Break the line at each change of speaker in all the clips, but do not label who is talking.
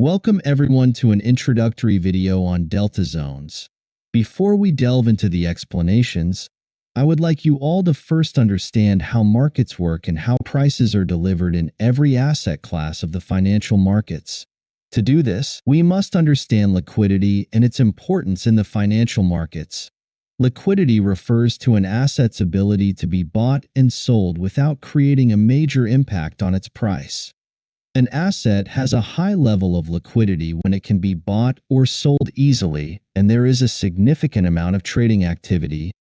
Welcome everyone to an introductory video on delta zones. Before we delve into the explanations, I would like you all to first understand how markets work and how prices are delivered in every asset class of the financial markets. To do this, we must understand liquidity and its importance in the financial markets. Liquidity refers to an asset's ability to be bought and sold without creating a major impact on its price. An asset has a high level of liquidity when it can be bought or sold easily, and there is a significant amount of trading activity.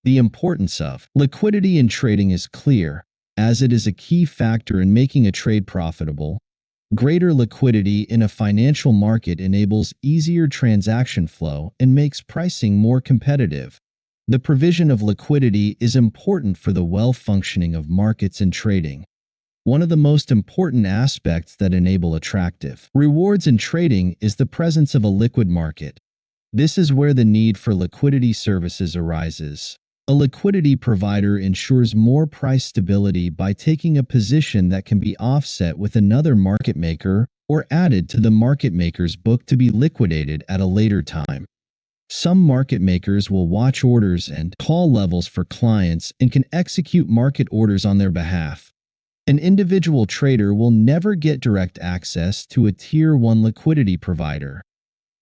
The importance of liquidity in trading is clear, as it is a key factor in making a trade profitable. Greater liquidity in a financial market enables easier transaction flow and makes pricing more competitive. The provision of liquidity is important for the well-functioning of markets and trading. One of the most important aspects that enable attractive rewards in trading is the presence of a liquid market. This is where the need for liquidity services arises. A liquidity provider ensures more price stability by taking a position that can be offset with another market maker or added to the market maker's book to be liquidated at a later time. Some market makers will watch orders and call levels for clients and can execute market orders on their behalf. An individual trader will never get direct access to a Tier 1 liquidity provider.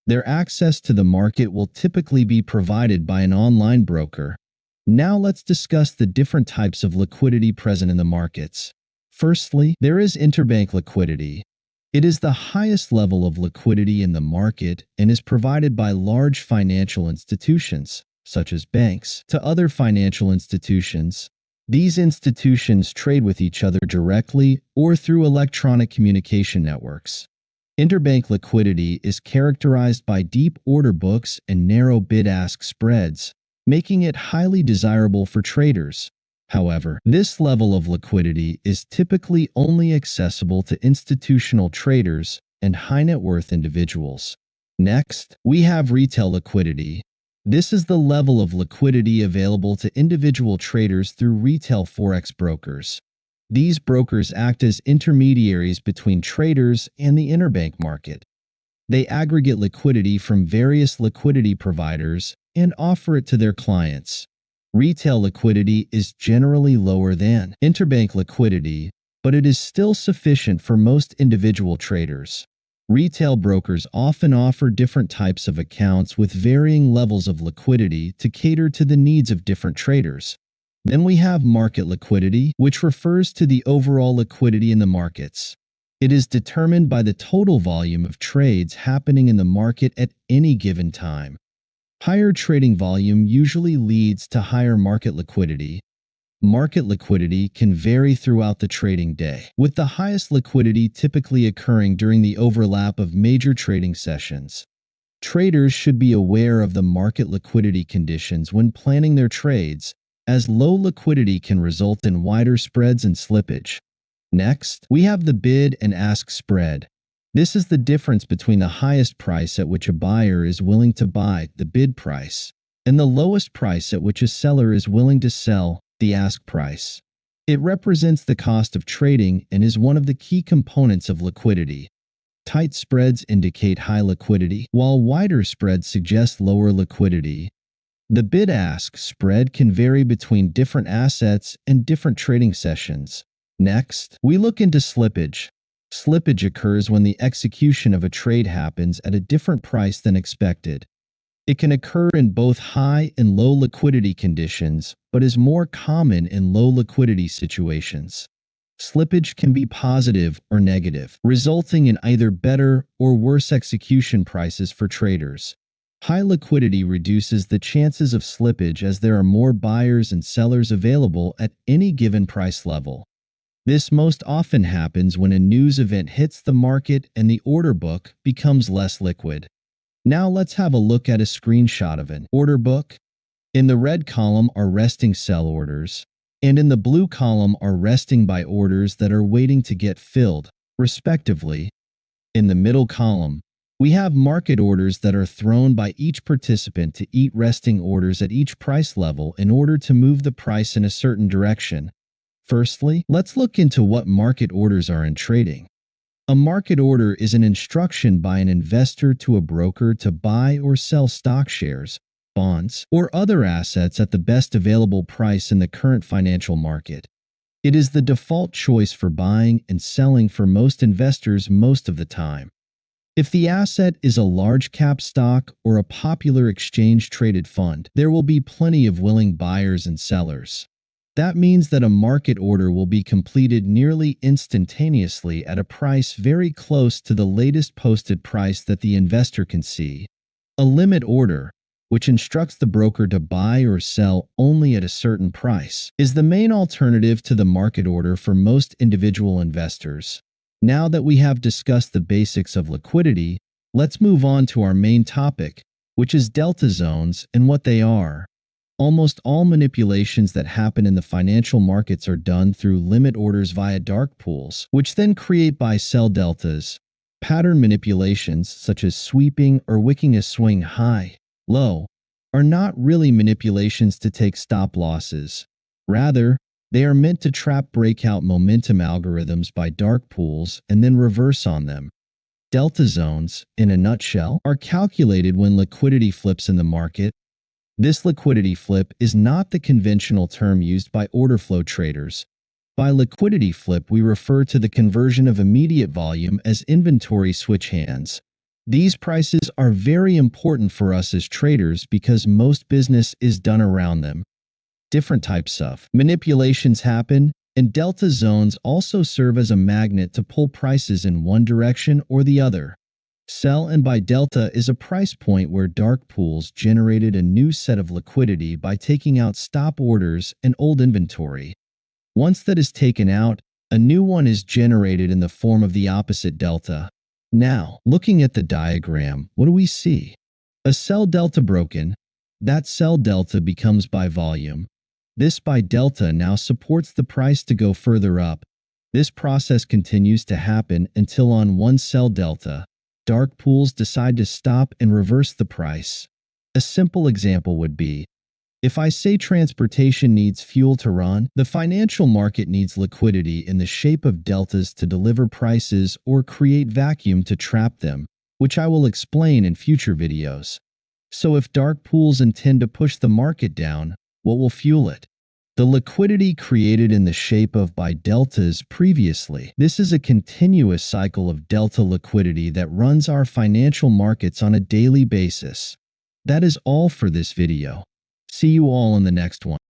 Their access to the market will typically be provided by an online broker. Now let's discuss the different types of liquidity present in the markets. Firstly, there is interbank liquidity. It is the highest level of liquidity in the market and is provided by large financial institutions, such as banks, to other financial institutions. These institutions trade with each other directly or through electronic communication networks. Interbank liquidity is characterized by deep order books and narrow bid-ask spreads, making it highly desirable for traders. However, this level of liquidity is typically only accessible to institutional traders and high-net-worth individuals. Next, we have retail liquidity. This is the level of liquidity available to individual traders through retail forex brokers. These brokers act as intermediaries between traders and the interbank market. They aggregate liquidity from various liquidity providers and offer it to their clients. Retail liquidity is generally lower than interbank liquidity, but it is still sufficient for most individual traders. Retail brokers often offer different types of accounts with varying levels of liquidity to cater to the needs of different traders. Then we have market liquidity, which refers to the overall liquidity in the markets. It is determined by the total volume of trades happening in the market at any given time. Higher trading volume usually leads to higher market liquidity. Market liquidity can vary throughout the trading day, with the highest liquidity typically occurring during the overlap of major trading sessions. Traders should be aware of the market liquidity conditions when planning their trades, as low liquidity can result in wider spreads and slippage. Next, we have the bid and ask spread. This is the difference between the highest price at which a buyer is willing to buy, the bid price, and the lowest price at which a seller is willing to sell, the ask price. It represents the cost of trading and is one of the key components of liquidity. Tight spreads indicate high liquidity, while wider spreads suggest lower liquidity. The bid-ask spread can vary between different assets and different trading sessions. Next, we look into slippage. Slippage occurs when the execution of a trade happens at a different price than expected. It can occur in both high and low liquidity conditions, but is more common in low liquidity situations. Slippage can be positive or negative, resulting in either better or worse execution prices for traders. High liquidity reduces the chances of slippage as there are more buyers and sellers available at any given price level. This most often happens when a news event hits the market and the order book becomes less liquid. Now let's have a look at a screenshot of an order book. In the red column are resting sell orders, and in the blue column are resting buy orders that are waiting to get filled, respectively. In the middle column, we have market orders that are thrown by each participant to eat resting orders at each price level in order to move the price in a certain direction. Firstly, let's look into what market orders are in trading. A market order is an instruction by an investor to a broker to buy or sell stock shares, bonds, or other assets at the best available price in the current financial market. It is the default choice for buying and selling for most investors most of the time. If the asset is a large cap stock or a popular exchange traded fund, there will be plenty of willing buyers and sellers. That means that a market order will be completed nearly instantaneously at a price very close to the latest posted price that the investor can see. A limit order, which instructs the broker to buy or sell only at a certain price, is the main alternative to the market order for most individual investors. Now that we have discussed the basics of liquidity, let's move on to our main topic, which is delta zones and what they are. Almost all manipulations that happen in the financial markets are done through limit orders via dark pools, which then create buy-sell deltas. Pattern manipulations, such as sweeping or wicking a swing high, low, are not really manipulations to take stop losses. Rather, they are meant to trap breakout momentum algorithms by dark pools and then reverse on them. Delta zones, in a nutshell, are calculated when liquidity flips in the market. This liquidity flip is not the conventional term used by order flow traders. By liquidity flip, we refer to the conversion of immediate volume as inventory switch hands. These prices are very important for us as traders because most business is done around them. Different types of manipulations happen, and delta zones also serve as a magnet to pull prices in one direction or the other. Sell and buy delta is a price point where dark pools generated a new set of liquidity by taking out stop orders and old inventory. Once that is taken out, a new one is generated in the form of the opposite delta. Now, looking at the diagram, what do we see? A sell delta broken. That sell delta becomes buy volume. This buy delta now supports the price to go further up. This process continues to happen until on one sell delta, dark pools decide to stop and reverse the price. A simple example would be, if I say transportation needs fuel to run, the financial market needs liquidity in the shape of deltas to deliver prices or create vacuum to trap them, which I will explain in future videos. So if dark pools intend to push the market down, what will fuel it? The liquidity created in the shape of buy deltas previously. This is a continuous cycle of delta liquidity that runs our financial markets on a daily basis. That is all for this video. See you all in the next one.